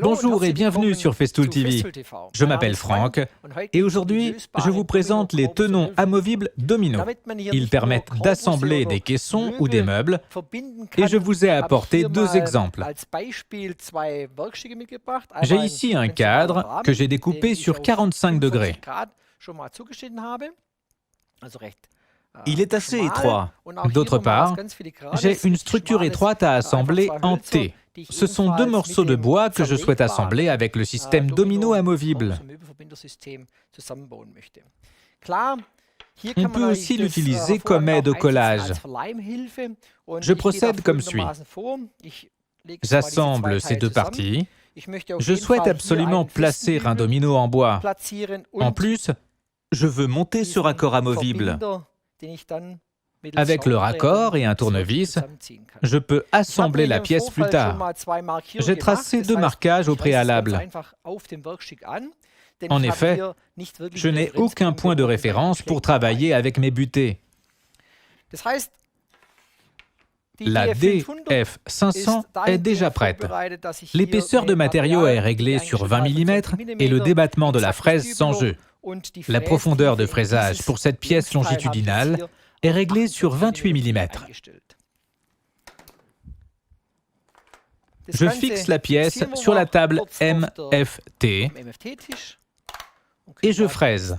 Bonjour et bienvenue sur Festool TV. Je m'appelle Franck et aujourd'hui, je vous présente les tenons amovibles Domino. Ils permettent d'assembler des caissons ou des meubles et je vous ai apporté deux exemples. J'ai ici un cadre que j'ai découpé sur 45 degrés. Il est assez étroit. D'autre part, j'ai une structure étroite à assembler en T. Ce sont deux morceaux de bois que je souhaite assembler avec le système Domino amovible. On peut aussi l'utiliser comme aide au collage. Je procède comme suit. J'assemble ces deux parties. Je souhaite absolument placer un domino en bois. En plus, je veux monter ce raccord amovible. Avec le raccord et un tournevis, je peux assembler la pièce plus tard. J'ai tracé deux marquages au préalable. En effet, je n'ai aucun point de référence pour travailler avec mes butées. La DF500 est déjà prête. L'épaisseur de matériau est réglée sur 20 mm et le débattement de la fraise sans jeu. La profondeur de fraisage pour cette pièce longitudinale est réglée sur 28 mm. Je fixe la pièce sur la table MFT et je fraise.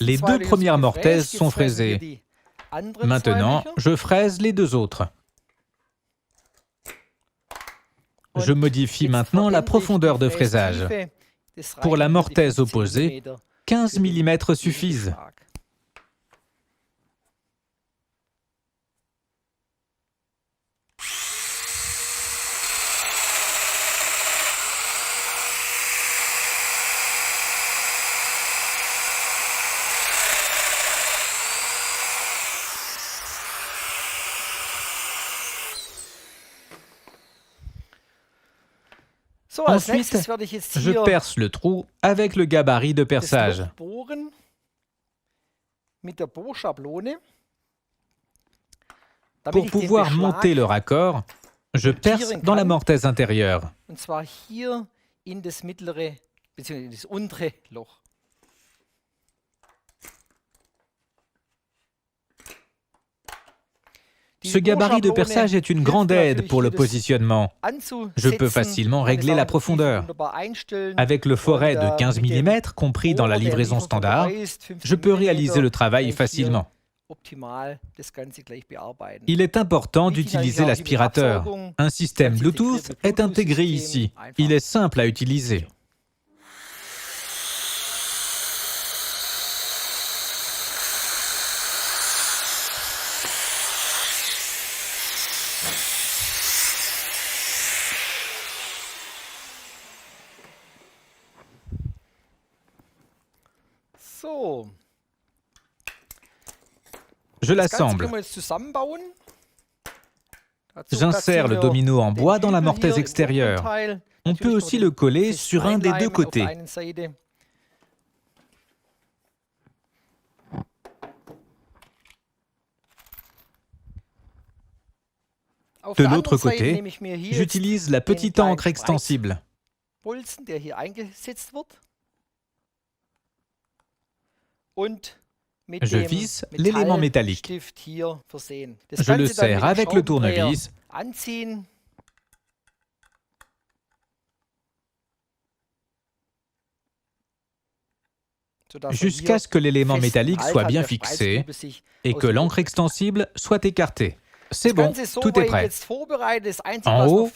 Les deux premières mortaises sont fraisées. Maintenant, je fraise les deux autres. Je modifie maintenant la profondeur de fraisage. Pour la mortaise opposée, 15 mm suffisent. Ensuite, je perce le trou avec le gabarit de perçage. Pour pouvoir monter le raccord, je perce dans la mortaise intérieure. Ce gabarit de perçage est une grande aide pour le positionnement. Je peux facilement régler la profondeur. Avec le foret de 15 mm compris dans la livraison standard, je peux réaliser le travail facilement. Il est important d'utiliser l'aspirateur. Un système Bluetooth est intégré ici. Il est simple à utiliser. Je l'assemble. J'insère le domino en bois dans la mortaise extérieure. On peut aussi le coller sur un des deux côtés. De l'autre côté, j'utilise la petite encre extensible. Je visse l'élément métallique. Je le serre avec le tournevis. Jusqu'à ce que l'élément métallique soit bien fixé et que l'encre extensible soit écartée. C'est bon, tout est prêt. En haut,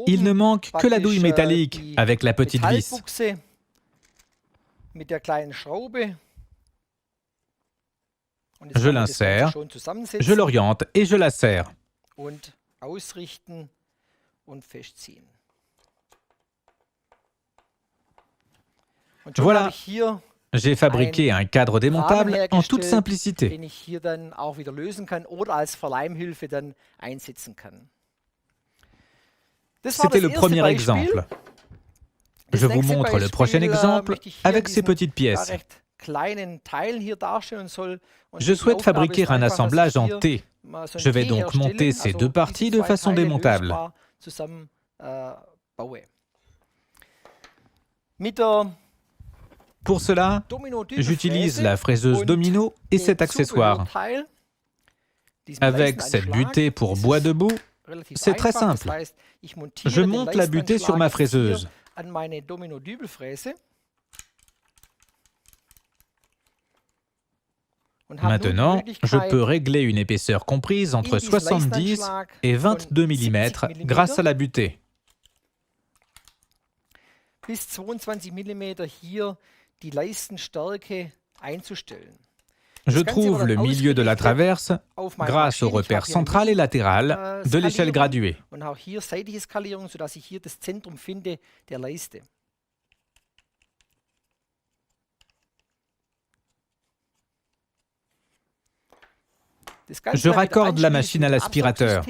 il ne manque que la douille métallique avec la petite vis. Je l'insère, je l'oriente et je la serre. Voilà, j'ai fabriqué un cadre démontable en toute simplicité. C'était le premier exemple. Je vous montre le prochain exemple avec ces petites pièces. Je souhaite fabriquer un assemblage en T. Je vais donc monter ces deux parties de façon démontable. Pour cela, j'utilise la fraiseuse domino et cet accessoire. Avec cette butée pour bois debout, c'est très simple. Je monte la butée sur ma fraiseuse. Maintenant, je peux régler une épaisseur comprise entre 70 et 22 mm grâce à la butée. Je trouve le milieu de la traverse grâce au repère central et latéral de l'échelle graduée. Je raccorde la machine à l'aspirateur.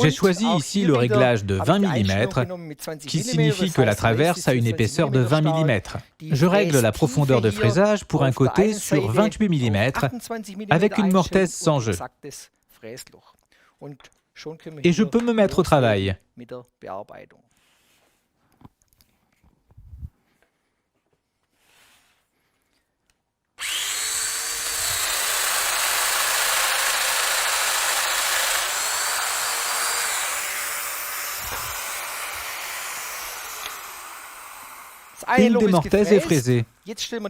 J'ai choisi ici le réglage de 20 mm, qui signifie que la traverse a une épaisseur de 20 mm. Je règle la profondeur de fraisage pour un côté sur 28 mm avec une mortaise sans jeu. Et je peux me mettre au travail. Une des mortaises est fraisée.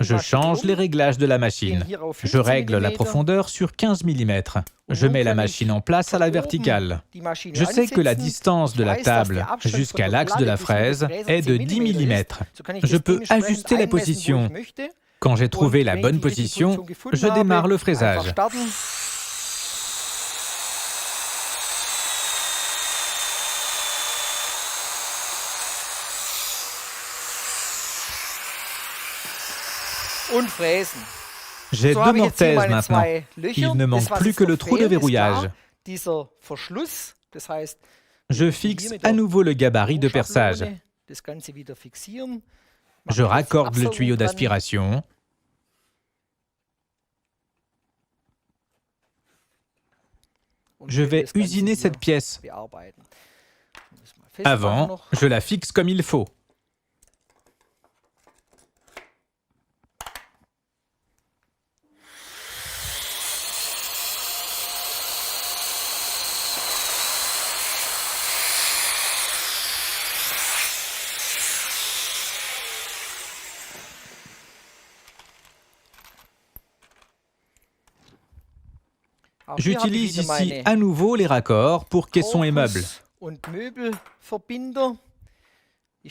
Je change les réglages de la machine. Je règle la profondeur sur 15 mm. Je mets la machine en place à la verticale. Je sais que la distance de la table jusqu'à l'axe de la fraise est de 10 mm. Je peux ajuster la position. Quand j'ai trouvé la bonne position, je démarre le fraisage. J'ai deux mortaises maintenant. Il ne manque plus que le trou de verrouillage. Je fixe à nouveau le gabarit de perçage. Je raccorde le tuyau d'aspiration. Je vais usiner cette pièce. Avant, je la fixe comme il faut. J'utilise ici à nouveau les raccords pour caissons et meubles.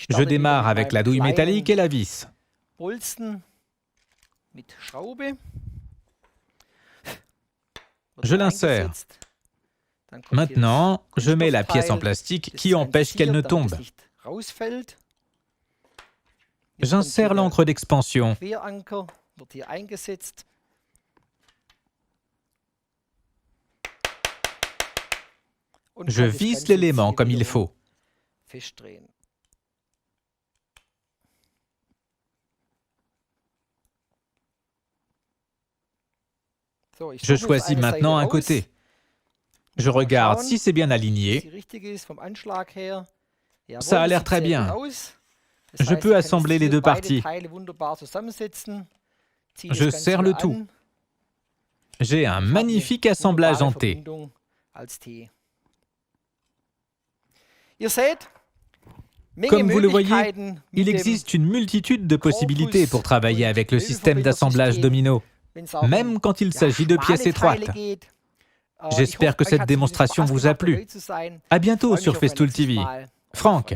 Je démarre avec la douille métallique et la vis. Je l'insère. Maintenant, je mets la pièce en plastique qui empêche qu'elle ne tombe. J'insère l'encre d'expansion. Je visse l'élément comme il faut. Je choisis maintenant un côté. Je regarde si c'est bien aligné. Ça a l'air très bien. Je peux assembler les deux parties. Je serre le tout. J'ai un magnifique assemblage en T. Comme vous le voyez, il existe une multitude de possibilités pour travailler avec le système d'assemblage domino, même quand il s'agit de pièces étroites. J'espère que cette démonstration vous a plu. À bientôt sur Festool TV. Franck.